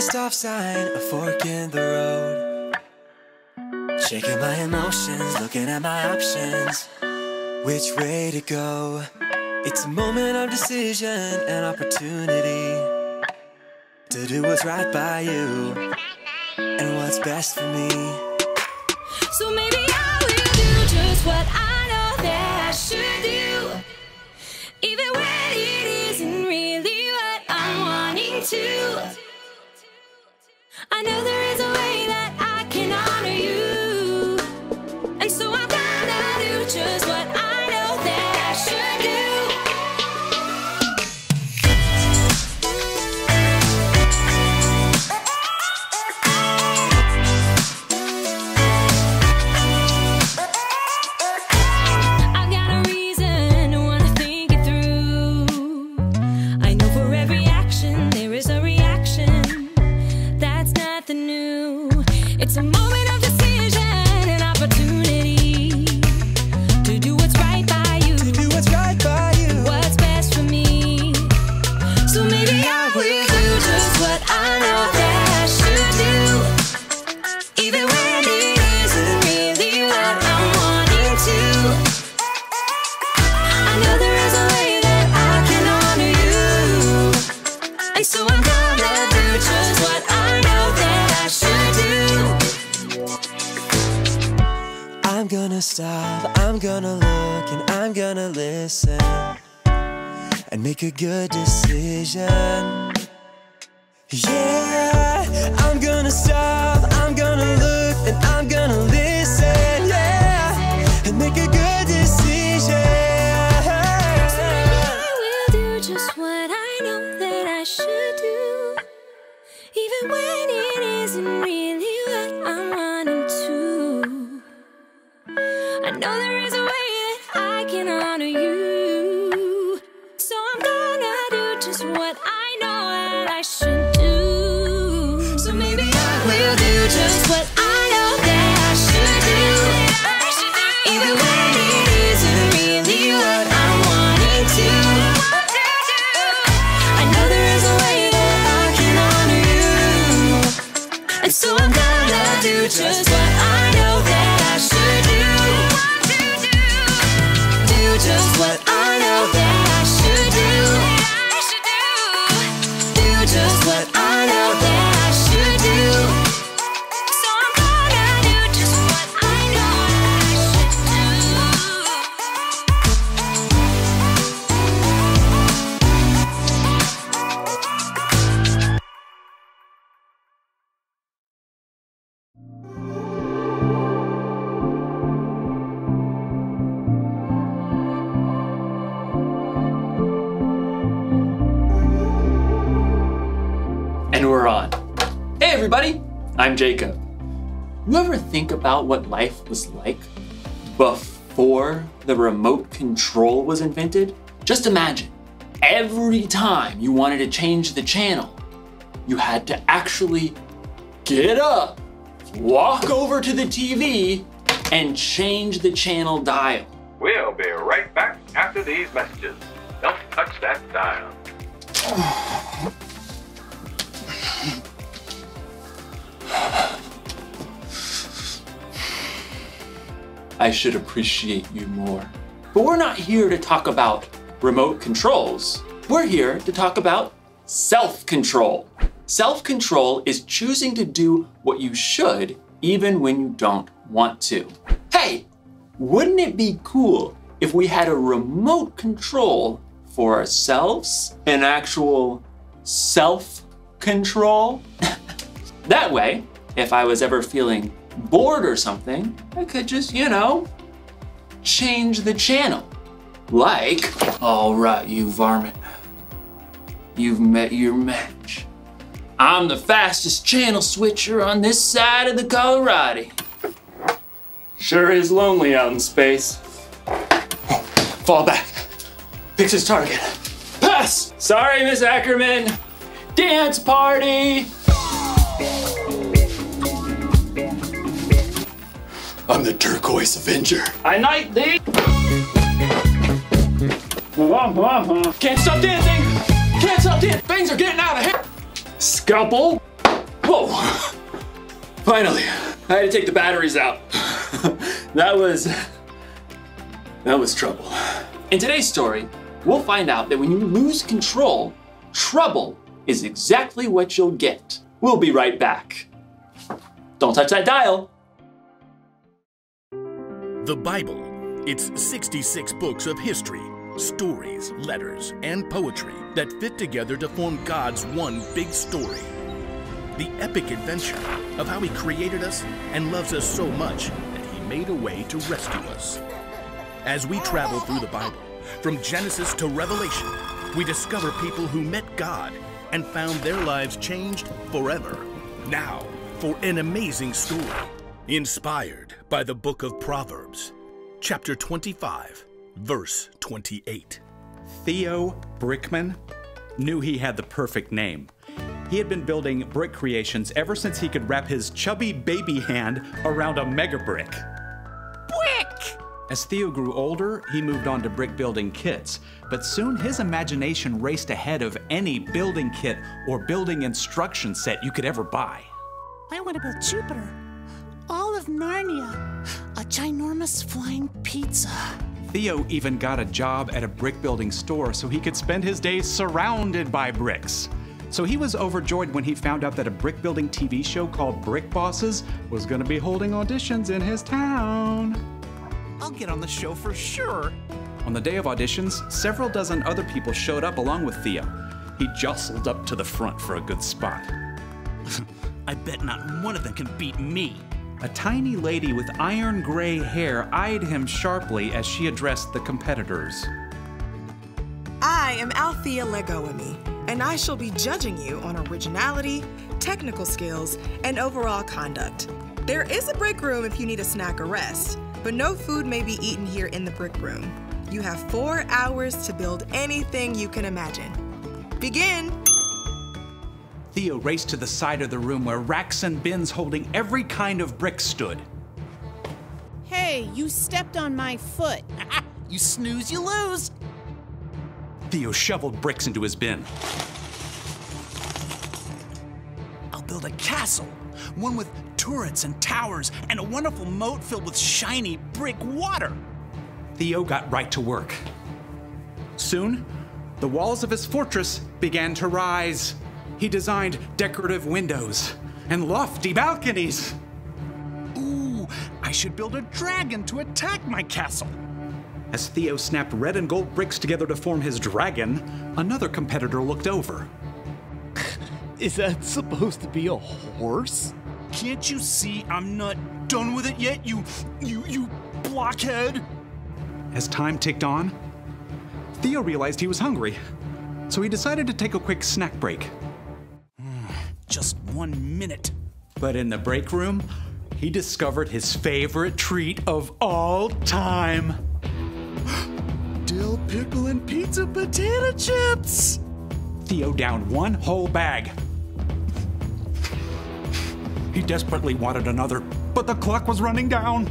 stop sign, a fork in the road. Shaking my emotions, looking at my options. Which way to go? It's a moment of decision, an opportunity to do what's right by you and what's best for me. So maybe I will do just what I know that I should do, even when it isn't really what I'm wanting to. I know there is a way that I can honor you, and so I'm gonna do just what I know that I should do. I've got a reason to wanna think it through. I know for every action there is a reaction. That's nothing new. It's a moment of decision, an opportunity to do what's right by you, To do what's right by you. what's best for me. So maybe I will do just what I know that I should do, even when it isn't really what I'm wanting to. I know there is a way that I can honor you, and so I'm gonna do just what I know that I should do. I'm gonna stop, I'm gonna look, and I'm gonna listen and make a good decision. Yeah, I'm gonna stop, I'm gonna look, and I'm gonna listen, yeah, and make a good decision. I will do just what I know that I should do, even when it isn't really what I'm wanting to. I know there is a way that I can honor you, so I'm gonna do just what I know that I should do. So maybe I will do just what I know that I should do, even when it isn't really what I'm wanting to. I know there is a way that I can honor you, and so I'm gonna do just what I know that I should do. Do just what I know that I should do. Do just what I know that I should do. So I'm gonna do just what I know that I should And we're on. Hey everybody, I'm Jacob. You ever think about what life was like before the remote control was invented? Just imagine, every time you wanted to change the channel, you had to actually get up, walk over to the TV, and change the channel dial. We'll be right back after these messages. Don't touch that dial. I should appreciate you more. But we're not here to talk about remote controls. We're here to talk about self-control. Self-control is choosing to do what you should even when you don't want to. Hey, wouldn't it be cool if we had a remote control for ourselves? An actual self-control? That way, if I was ever feeling bored or something, I could just, change the channel. Like, all right, you varmint, you've met your match. I'm the fastest channel switcher on this side of the Colorado. Sure is lonely out in space. Fall back, picks his target. Pass! Sorry, Miss Ackerman. Dance party! I'm the Turquoise Avenger. I knight thee! Can't stop dancing! Can't stop dancing! Things are getting out of hand! Scalpel! Finally, I had to take the batteries out. That was trouble. In today's story, we'll find out that when you lose control, trouble is exactly what you'll get. We'll be right back. Don't touch that dial. The Bible. It's 66 books of history, stories, letters, and poetry that fit together to form God's one big story. The epic adventure of how He created us and loves us so much that He made a way to rescue us. As we travel through the Bible, from Genesis to Revelation, we discover people who met God and found their lives changed forever. Now, for an amazing story, inspired by the book of Proverbs, chapter 25, verse 28. Theo Brickman knew he had the perfect name. He had been building brick creations ever since he could wrap his chubby baby hand around a mega brick. Brick! As Theo grew older, he moved on to brick building kits, but soon his imagination raced ahead of any building kit or building instruction set you could ever buy. I want to build Jupiter, all of Narnia, a ginormous flying pizza. Theo even got a job at a brick building store so he could spend his days surrounded by bricks. So he was overjoyed when he found out that a brick building TV show called Brick Bosses was going to be holding auditions in his town. I'll get on the show for sure. On the day of auditions, several dozen other people showed up along with Theo. He jostled up to the front for a good spot. I bet not one of them can beat me. A tiny lady with iron gray hair eyed him sharply as she addressed the competitors. I am Althea Legoemi, and I shall be judging you on originality, technical skills, and overall conduct. There is a break room if you need a snack or rest, but no food may be eaten here in the brick room. You have 4 hours to build anything you can imagine. Begin! Theo raced to the side of the room where racks and bins holding every kind of brick stood. Hey, you stepped on my foot. You snooze, you lose. Theo shoveled bricks into his bin. I'll build a castle, one with turrets and towers and a wonderful moat filled with shiny brick water. Theo got right to work. Soon, the walls of his fortress began to rise. He designed decorative windows and lofty balconies. Ooh, I should build a dragon to attack my castle. As Theo snapped red and gold bricks together to form his dragon, another competitor looked over. Is that supposed to be a horse? Can't you see I'm not done with it yet, you blockhead? As time ticked on, Theo realized he was hungry, so he decided to take a quick snack break. Just 1 minute. But in the break room, he discovered his favorite treat of all time. Dill pickle and pizza potato chips. Theo downed one whole bag. He desperately wanted another, but the clock was running down.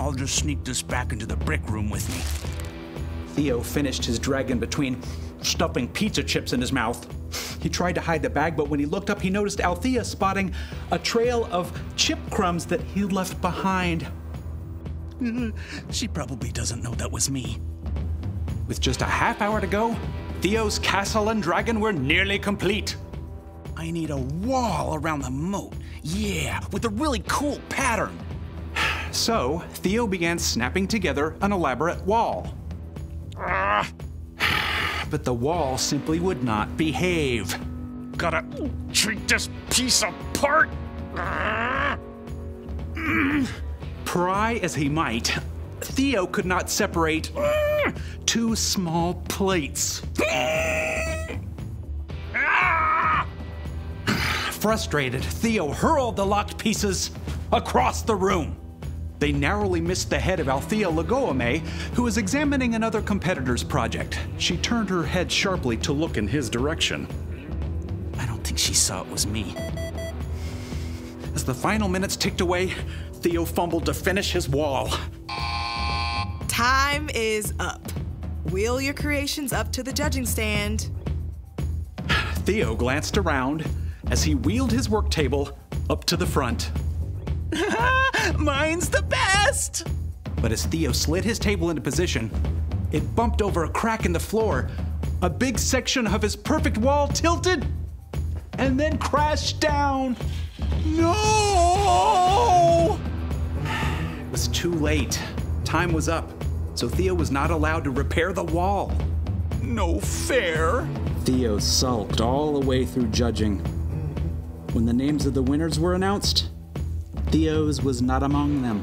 I'll just sneak this back into the brick room with me. Theo finished his dragon between stuffing pizza chips in his mouth. He tried to hide the bag, but when he looked up, he noticed Althea spotting a trail of chip crumbs that he'd left behind. She probably doesn't know that was me. With just a half hour to go, Theo's castle and dragon were nearly complete. I need a wall around the moat. Yeah, with a really cool pattern. So, Theo began snapping together an elaborate wall. But the wall simply would not behave. Gotta treat this piece apart. Pry as he might, Theo could not separate two small plates. Frustrated, Theo hurled the locked pieces across the room. They narrowly missed the head of Althea Legoemi, who was examining another competitor's project. She turned her head sharply to look in his direction. I don't think she saw it was me. As the final minutes ticked away, Theo fumbled to finish his wall. Time is up. Wheel your creations up to the judging stand. Theo glanced around as he wheeled his work table up to the front. Mine's the best! But as Theo slid his table into position, it bumped over a crack in the floor. A big section of his perfect wall tilted and then crashed down. No! It was too late. Time was up, so Theo was not allowed to repair the wall. No fair. Theo sulked all the way through judging. When the names of the winners were announced, Theo's was not among them.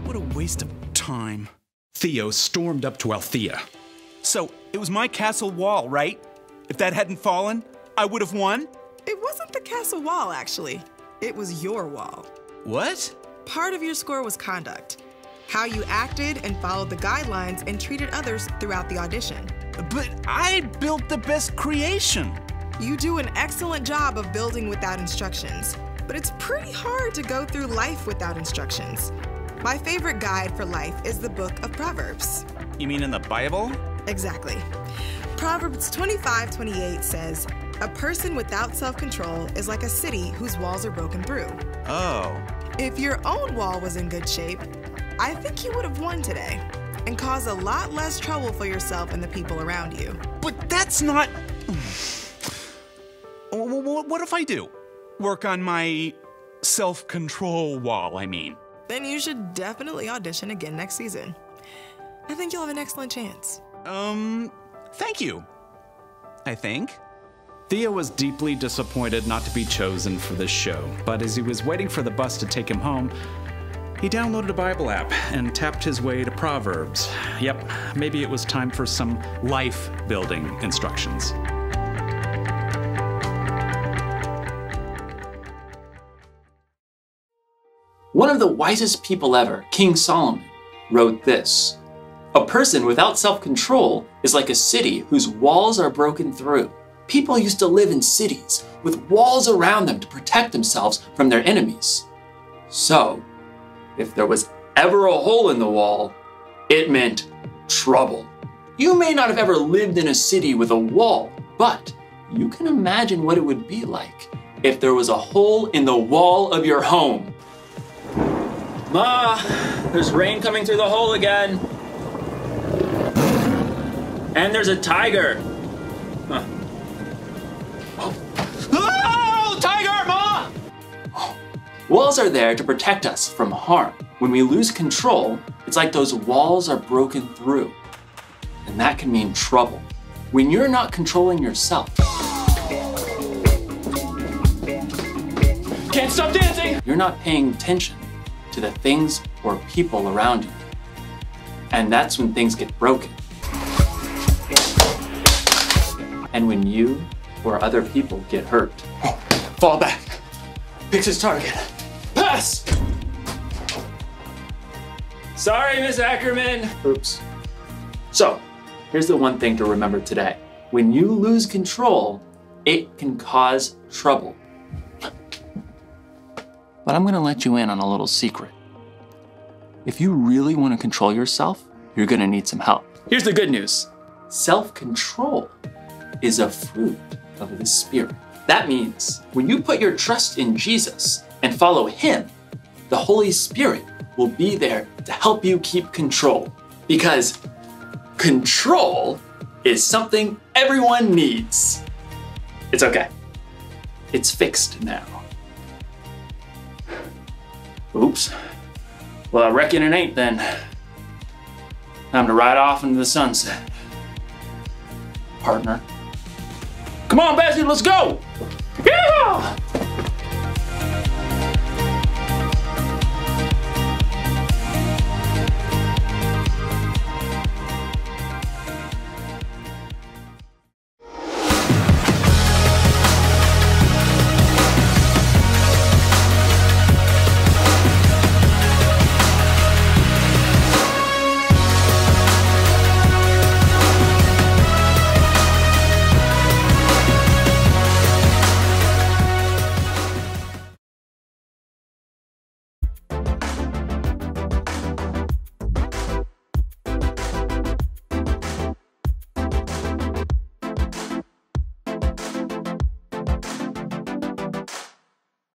What a waste of time. Theo stormed up to Althea. So, it was my castle wall, right? If that hadn't fallen, I would have won? It wasn't the castle wall, actually. It was your wall. What? Part of your score was conduct. How you acted and followed the guidelines and treated others throughout the audition. But I built the best creation. You do an excellent job of building without instructions, but it's pretty hard to go through life without instructions. My favorite guide for life is the book of Proverbs. You mean in the Bible? Exactly. Proverbs 25:28 says, "A person without self-control is like a city whose walls are broken through." Oh. If your own wall was in good shape, I think you would have won today and caused a lot less trouble for yourself and the people around you. But that's not... What if I do? Work on my self-control wall, I mean. Then you should definitely audition again next season. I think you'll have an excellent chance. Thank you. I think. Theo was deeply disappointed not to be chosen for this show, but as he was waiting for the bus to take him home, he downloaded a Bible app and tapped his way to Proverbs. Yep, maybe it was time for some life-building instructions. One of the wisest people ever, King Solomon, wrote this: "A person without self-control is like a city whose walls are broken through." People used to live in cities with walls around them to protect themselves from their enemies. So, if there was ever a hole in the wall, it meant trouble. You may not have ever lived in a city with a wall, but you can imagine what it would be like if there was a hole in the wall of your home. Ma, there's rain coming through the hole again. And there's a tiger. Huh. Oh, tiger, Ma! Walls are there to protect us from harm. When we lose control, it's like those walls are broken through. And that can mean trouble. When you're not controlling yourself. Can't stop dancing! You're not paying attention to the things or people around you. And that's when things get broken. And when you or other people get hurt. Oh, fall back. Picks his target. Pass! Sorry, Miss Ackerman. Oops. So, here's the one thing to remember today. When you lose control, it can cause trouble. But I'm gonna let you in on a little secret. If you really wanna control yourself, you're gonna need some help. Here's the good news. Self-control is a fruit of the Spirit. That means when you put your trust in Jesus and follow Him, the Holy Spirit will be there to help you keep control. Because control is something everyone needs. It's okay. It's fixed now. Oops. Well, I reckon it ain't then. Time to ride off into the sunset. Partner. Come on, Bessie, let's go! Yeah!